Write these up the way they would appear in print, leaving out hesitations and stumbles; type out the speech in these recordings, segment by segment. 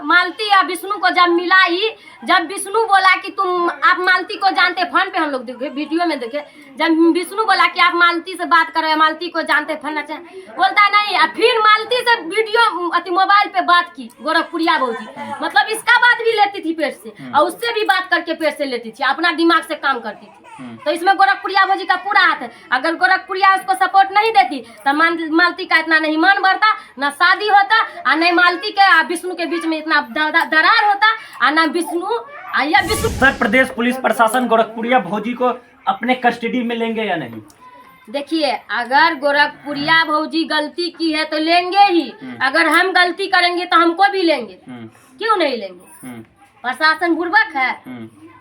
मालती या विष्णु को जब मिला ही, जब विष्णु बोला कि तुम आप मालती को जानते, फोन पे हम लोग देखे वीडियो में देखे, जब विष्णु बोला कि आप मालती से बात करो, मालती को जानते फलना चाहिए, बोलता नहीं। फिर मालती से वीडियो अति मोबाइल पे बात की गोरखपुरिया भौजी, मतलब इसका बात भी लेती थी पेट से और उससे भी बात करके पेट से लेती थी, अपना दिमाग से काम करती थी। तो इसमें गोरखपुरिया भौजी का पूरा हाथ है। अगर गोरखपुरिया उसको सपोर्ट नहीं देती तो मालती का इतना नहीं मान बढ़ता, न शादी होता और न मालती के विष्णु के बीच में इतना दरार होता और न विष्णु। उत्तर प्रदेश पुलिस प्रशासन गोरखपुरिया भौजी को अपने कस्टडी में लेंगे या नहीं? देखिए, अगर गोरखपुरिया भौजी गलती की है तो लेंगे ही, अगर हम गलती करेंगे तो हमको भी लेंगे। क्यों नहीं लेंगे? प्रशासन बुर्बक है,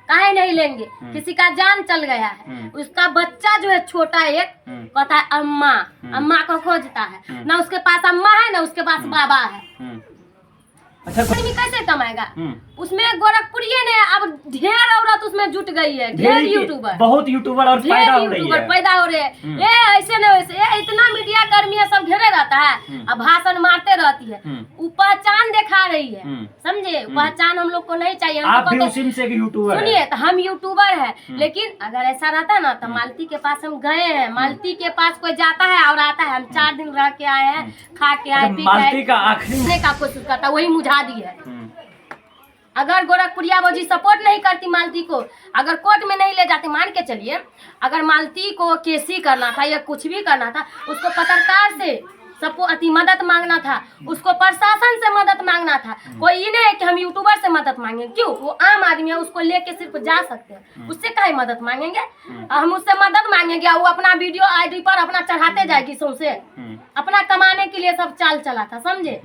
काहे नहीं लेंगे? किसी का जान चल गया है, उसका बच्चा जो है छोटा एक कहता है अम्मा, अम्मा को खोजता है, ना उसके पास अम्मा है ना उसके पास बाबा है। अच्छा, कैसे कमाएगा? उसमें गोरखपुरिये ने अब ढेर औरत उसमें जुट गई है, ढेर यूट्यूबर, बहुत यूट्यूबर और पैदा हो रहे हैं। ये ऐसे न वैसे, ये इतना मीडिया कर्मी सब घेरे रहता है, अब भाषण मारते रहती है, वो पहचान दिखा रही है, समझे? पहचान हम लोग को नहीं चाहिए। आप भी उसी से यूट्यूबर सुनिए, तो हम यूट्यूबर है, लेकिन अगर ऐसा रहता ना तो मालती के पास हम गए हैं, मालती के पास कोई जाता है और आता है, हम 4 दिन रह के आए हैं, खा के आए, मालती का आखिरी का कोशिश करता, वही मुझा दी है। अगर गोरखपुरिया भौजी सपोर्ट नहीं करती मालती को, अगर कोर्ट में नहीं ले जाती, मान के चलिए अगर मालती को केसी करना था या कुछ भी करना था, उसको पत्रकार से सबको अति मदद मांगना था, उसको प्रशासन से मदद मांगना था। कोई ये नहीं है कि हम यूट्यूबर से मदद मांगेंगे, क्यों? वो आम आदमी है, उसको लेके सिर्फ जा सकते हैं, उससे काहे मदद मांगेंगे? हम उससे मदद मांगेंगे, वो अपना वीडियो आईडी पर अपना चढ़ाते जाएगी, सौंसे अपना कमाने के लिए सब चाल चला था, समझे?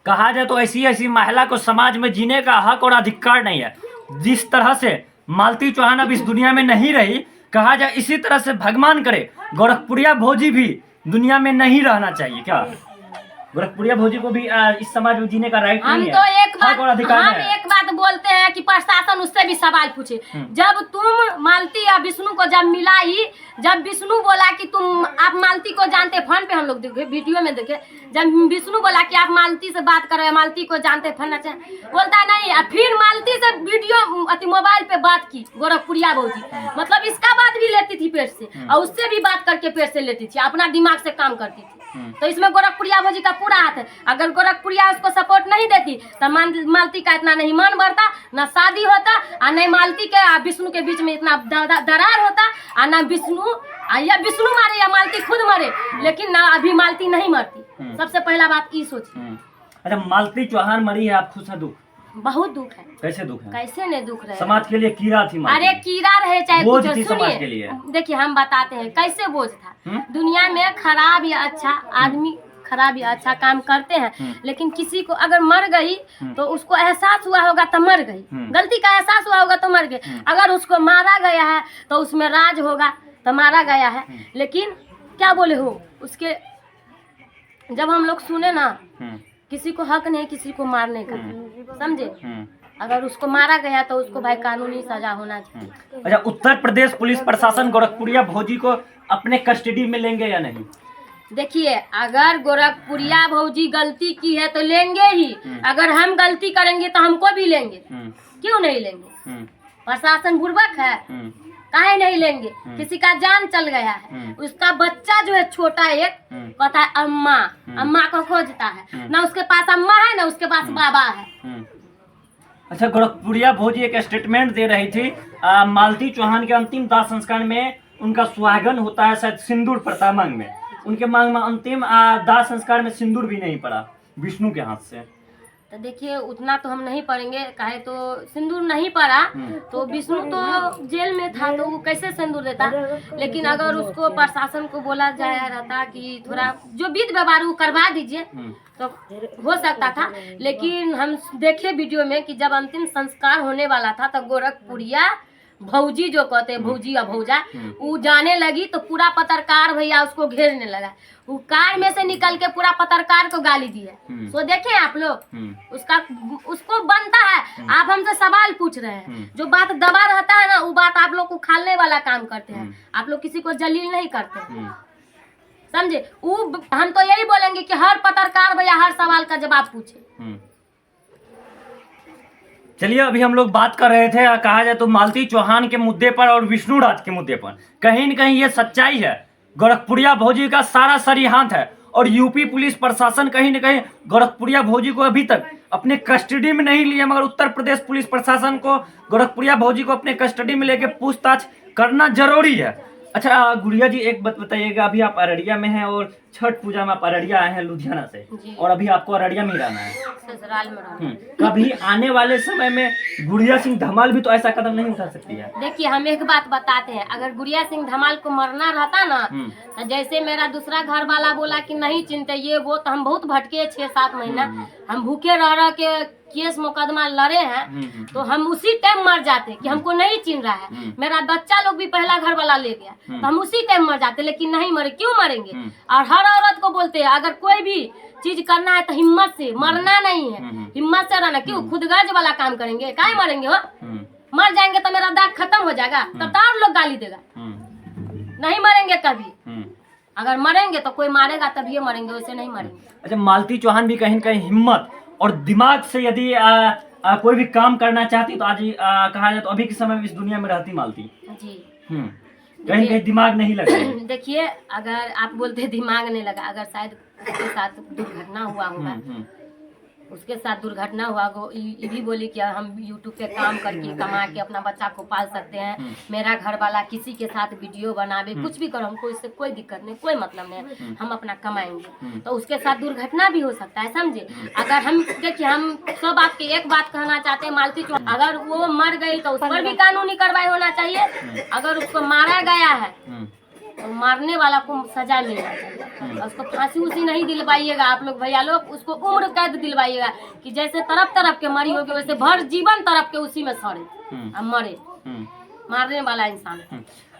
कहा जाए तो ऐसी महिला को समाज में जीने का हक और अधिकार नहीं है। जिस तरह से मालती चौहान अब इस दुनिया में नहीं रही, कहा जाए इसी तरह से भगवान करे गोरखपुरिया भौजी भी दुनिया में नहीं रहना चाहिए। क्या गोरखपुरिया भौजी को भी इस समाज में जीने का राइट नहीं है? हम एक बात बोलते हैं कि प्रशासन उससे भी सवाल पूछे। जब तुम मालती या विष्णु को जब मिला ही, जब विष्णु बोला कि तुम आप मालती को जानते, फोन पे हम लोग देखे वीडियो में देखे, जब विष्णु बोला कि आप मालती से बात करो, मालती को जानते फलना चाहिए, बोलता नहीं। फिर मालती से वीडियो अति मोबाइल पे बात की गोरखपुरिया भौजी, मतलब इसका बात भी लेती थी पेट से और उससे भी बात करके पेट से लेती थी, अपना दिमाग से काम करती थी। तो इसमें गोरखपुरिया भौजी का पूरा हाथ है। अगर गोरखपुरिया उसको सपोर्ट नहीं देती तो मालती का इतना नहीं मान बढ़ता, न शादी होता और न मालती के विष्णु के बीच में इतना दरार होता और न विष्णु या विष्णु मारे या मालती खुद मरे, लेकिन ना अभी मालती नहीं मरती। सबसे पहला बात ये सोचिए। अच्छा, मालती चौहान मरी है, आप खुश है? दुख, बहुत दुख है। कैसे दुख है? कैसे नहीं दुख रहे? समाज के लिए कीड़ा थी मालती। अरे कीड़ा रहे चाहे बोझ कुछ, थी समाज के लिए। देखिए हम बताते हैं कैसे बोझ था। दुनिया में खराब या अच्छा आदमी, खराब या अच्छा काम करते हैं, लेकिन किसी को अगर मर गई तो उसको एहसास हुआ होगा तो मर गई, गलती का एहसास हुआ होगा तो मर गई। अगर उसको मारा गया है तो उसमें राज होगा तो मारा गया है, लेकिन क्या बोले हो उसके, जब हम लोग सुने ना किसी को हक नहीं किसी को मारने का, समझे? अगर उसको मारा गया तो उसको भाई कानूनी सजा होना चाहिए। अच्छा, उत्तर प्रदेश पुलिस प्रशासन गोरखपुरिया भौजी को अपने कस्टडी में लेंगे या नहीं? देखिए, अगर गोरखपुरिया भौजी गलती की है तो लेंगे ही, अगर हम गलती करेंगे तो हमको भी लेंगे। क्यों नहीं लेंगे? प्रशासन बुर्बक है, काहे नहीं लेंगे? किसी का जान चल गया है, उसका बच्चा जो है छोटा एक कहता है अम्मा, अम्मा को खोजता है, ना उसके पास अम्मा है ना उसके पास बाबा है। अच्छा, गोरखपुरिया भौजी एक स्टेटमेंट दे रही थी, मालती चौहान के अंतिम दाह संस्कार में उनका सुहागन होता है शायद सिंदूर पड़ता मांग में, उनके मांग में अंतिम दाह संस्कार में सिंदूर भी नहीं पड़ा विष्णु के हाथ से। तो देखिए, उतना तो हम नहीं पढ़ेंगे, काहे तो सिंदूर नहीं पड़ा तो विष्णु तो जेल में था तो वो कैसे सिंदूर देता। लेकिन अगर उसको प्रशासन को बोला जाया रहता कि थोड़ा जो विधि व्यवहार वो करवा दीजिए तो हो सकता था। लेकिन हम देखे वीडियो में कि जब अंतिम संस्कार होने वाला था तो गोरखपुरिया भौजी जो कहते हैं भौजी या भौजा, वो जाने लगी तो पूरा पत्रकार भैया उसको घेरने लगा। वो कार में से निकल के पूरा पत्रकार को गाली दी है। सो देखें आप लोग, उसको बनता है। आप हमसे सवाल पूछ रहे हैं, जो बात दबा रहता है ना वो बात आप लोग को खालने वाला काम करते हैं। आप लोग किसी को जलील नहीं करते, समझे? हम तो यही बोलेंगे कि हर पत्रकार भैया हर सवाल का जवाब पूछे। चलिए अभी हम लोग बात कर रहे थे, कहा जाए तो मालती चौहान के मुद्दे पर और विष्णु राज के मुद्दे पर कहीं न कहीं ये सच्चाई है। गोरखपुरिया भौजी का सारा सरी हाथ है और यूपी पुलिस प्रशासन कहीं न कहीं गोरखपुरिया भौजी को अभी तक अपने कस्टडी में नहीं लिया, मगर उत्तर प्रदेश पुलिस प्रशासन को गोरखपुरिया भौजी को अपने कस्टडी में लेके पूछताछ करना जरूरी है। अच्छा गुड़िया जी, एक बात बताइएगा, अभी आप अररिया में हैं और छठ पूजा में आप अररिया आए हैं लुधियाना से, और अभी आपको अररिया में ही रहना है, ससुराल में रहना। कभी आने वाले समय में गुड़िया सिंह धमाल भी तो ऐसा कदम नहीं उठा सकती है? देखिए हम एक बात बताते हैं, अगर गुड़िया सिंह धमाल को मरना रहता ना, तो जैसे मेरा दूसरा घर वाला बोला कि नहीं चिंता ये वो, तो हम बहुत भटके 6-7 महीना, हम भूखे रह के केस मुकदमा लड़े हैं, तो हम उसी टाइम मर जाते कि हमको नहीं चिन रहा है। मेरा बच्चा लोग भी पहला घर वाला ले गया, तो हम उसी टाइम मर जाते, लेकिन नहीं मरे। क्यों मरेंगे? और हर औरत को बोलते हैं अगर कोई भी चीज करना है तो हिम्मत से, मरना नहीं है, हिम्मत से रहना। क्यों खुदगर्ज वाला काम करेंगे? काहे मरेंगे हो? मर जाएंगे तो मेरा दाग खत्म हो जाएगा, तब तो और लोग गाली देगा। नहीं मरेंगे कभी, अगर मरेंगे तो कोई मारेगा तभी मरेंगे, वैसे नहीं मरेंगे। अच्छा, मालती चौहान भी कहीं न कहीं हिम्मत और दिमाग से यदि कोई भी काम करना चाहती तो आज कहा जाए तो अभी के समय में इस दुनिया में रहती मालती जी। कहीं कहीं दिमाग नहीं लगा। देखिए अगर आप बोलते दिमाग नहीं लगा, अगर शायद उसके साथ दुर्घटना हुआ होगा, उसके साथ दुर्घटना हुआ हो, ये भी बोली कि हम यूट्यूब पे काम करके कमा के अपना बच्चा को पाल सकते हैं, मेरा घर वाला किसी के साथ वीडियो बनावे, कुछ भी करो, हमको इससे कोई दिक्कत नहीं, कोई मतलब नहीं, हम अपना कमाएंगे। तो उसके साथ दुर्घटना भी हो सकता है, समझे। अगर हम देखिए हम सब आपके एक बात कहना चाहते हैं, मालती चौहान अगर वो मर गई तो उस पर भी कानूनी कार्रवाई होना चाहिए। अगर उसको मारा गया है तो मारने वाला को सजा मिलना चाहिए, उसको फांसी उसी नहीं दिलवाइएगा आप लोग भैया लोग, उसको उम्र कैद दिलवाइएगा कि जैसे तरफ तरफ के मरी होगी वैसे भर जीवन तरफ के उसी में सड़े अब मरे मारने वाला इंसान।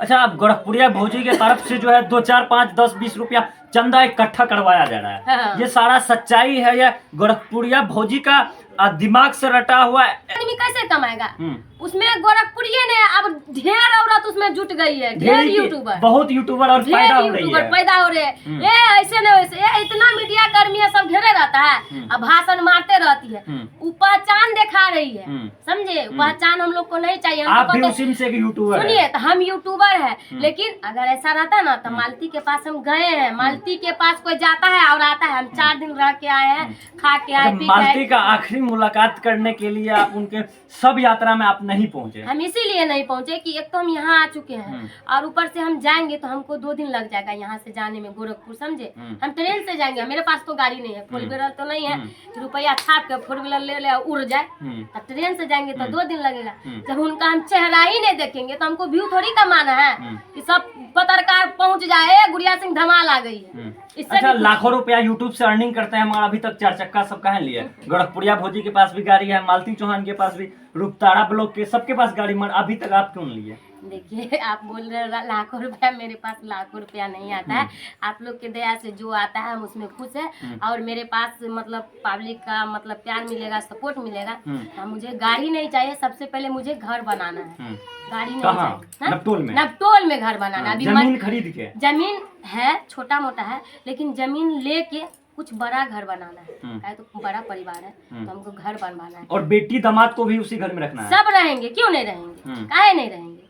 अच्छा, अब गोरखपुरिया भौजी के तरफ से जो है 2, 4, 5, 10, 20 रुपया चंदा इकट्ठा करवाया जा रहा है, हाँ। ये सारा सच्चाई है या गोरखपुरिया भौजी का दिमाग से रटा हुआ आदमी कैसे कमाएगा? उसमें गोरखपुरिये ने अब ढेर औरत उसमें जुट गई है, ढेर यूट्यूबर, बहुत यूट्यूबर और पैदा हो रही है, पैदा हो रहे हैं। ये ऐसे न वैसे, ये इतना मीडिया कर्मी है, सब घेरे रहता है, अब भाषण मारते रहती है, वो पहचान दिखा रही है, समझे। पहचान हम लोग को नहीं चाहिए। आप भी उसी से यूट्यूबर सुनिए, तो हम यूट्यूबर है, लेकिन अगर ऐसा रहता ना तो मालती के पास हम गए हैं, मालती के पास कोई जाता है और आता है, हम 4 दिन रह के आए हैं, खा के आए, पी के आए। मालती का आखिरी मुलाकात करने के लिए आप उनके सब यात्रा में आप नहीं पहुंचे? हम इसीलिए नहीं पहुंचे कि एक तो हम यहाँ आ चुके हैं और ऊपर से हम जाएंगे तो हमको 2 दिन लग जाएगा यहाँ से जाने में गोरखपुर, समझे। हम ट्रेन से जाएंगे, मेरे पास तो गाड़ी नहीं है, 4 व्हीलर तो नहीं है, रुपया छाप के 4 व्हीलर ले उड़ जाए, तो ट्रेन से जाएंगे तो 2 दिन लगेगा। जब उनका हम चेहरा ही नहीं देखेंगे तो हमको व्यू थोड़ी कमाना है कि सब पत्रकार पहुँच जाए गुड़िया सिंह धमाल आ गई है। अच्छा, लाखों रुपया यूट्यूब से अर्निंग करते हैं, मगर अभी तक 4 चक्का सब कहाँ लिए? गोरखपुरिया भौजी के पास भी गाड़ी है, मालती चौहान के पास भी, रूपतारा ब्लॉक के सबके पास गाड़ी, मगर अभी तक आप क्यों लिए? देखिए आप बोल रहे हो लाखों रुपया, मेरे पास लाखों रुपया नहीं आता है, आप लोग के दया से जो आता है हम उसमें खुश है, और मेरे पास मतलब पब्लिक का मतलब प्यार मिलेगा, सपोर्ट मिलेगा। तो मुझे गाड़ी नहीं चाहिए, सबसे पहले मुझे घर बनाना है, गाड़ी नहीं चाहिए। नपटोल में घर बनाना। अभी जमीन खरीद के? जमीन है, छोटा मोटा है, लेकिन जमीन लेके कुछ बड़ा घर बनाना है, तो बड़ा परिवार है तो हमको घर बनवाना है। और बेटी दामाद को भी उसी घर में रखना है? सब रहेंगे, क्यों नहीं रहेंगे, काहे नहीं रहेंगे।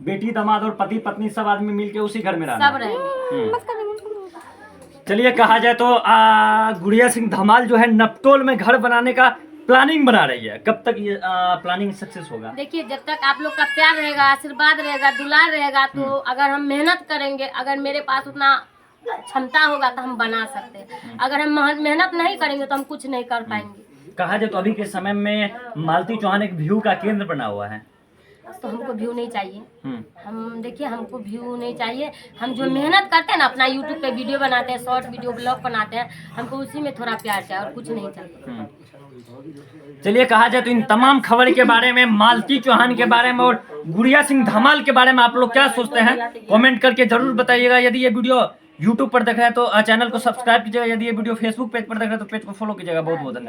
बेटी दामाद और पति पत्नी सब आदमी मिलके उसी घर में रहना, सब रहेंगे। चलिए, कहा जाए तो गुड़िया सिंह धमाल जो है नपटोल में घर बनाने का प्लानिंग बना रही है, कब तक ये प्लानिंग सक्सेस होगा? देखिए, जब तक आप लोग का प्यार रहेगा, आशीर्वाद रहेगा, दुलार रहेगा, तो अगर हम मेहनत करेंगे, अगर मेरे पास उतना क्षमता होगा तो हम बना सकते हैं, अगर हम मेहनत नहीं करेंगे तो हम कुछ नहीं कर पाएंगे। कहा जाए तो अभी के समय में मालती चौहान एक व्यू का केंद्र बना हुआ है, तो हमको व्यू नहीं चाहिए। हम देखिए, हमको व्यू नहीं चाहिए, हम जो मेहनत करते हैं ना, अपना यूट्यूब पे वीडियो बनाते हैं, शॉर्ट वीडियो ब्लॉग बनाते हैं, हमको उसी में थोड़ा प्यार चाहिए और कुछ नहीं चाहिए। चलिए, कहा जाए तो इन तमाम खबर के बारे में, मालती चौहान के बारे में और गुड़िया सिंह धमाल के बारे में आप लोग क्या सोचते हैं, कमेंट करके जरूर बताइएगा। यदि ये वीडियो यूट्यूब पर देख रहे हैं तो चैनल को सब्सक्राइब कीजिएगा, यदि ये वीडियो फेसबुक पेज पर देख रहे हैं तो पेज को फॉलो कीजिएगा। बहुत बहुत धन्यवाद।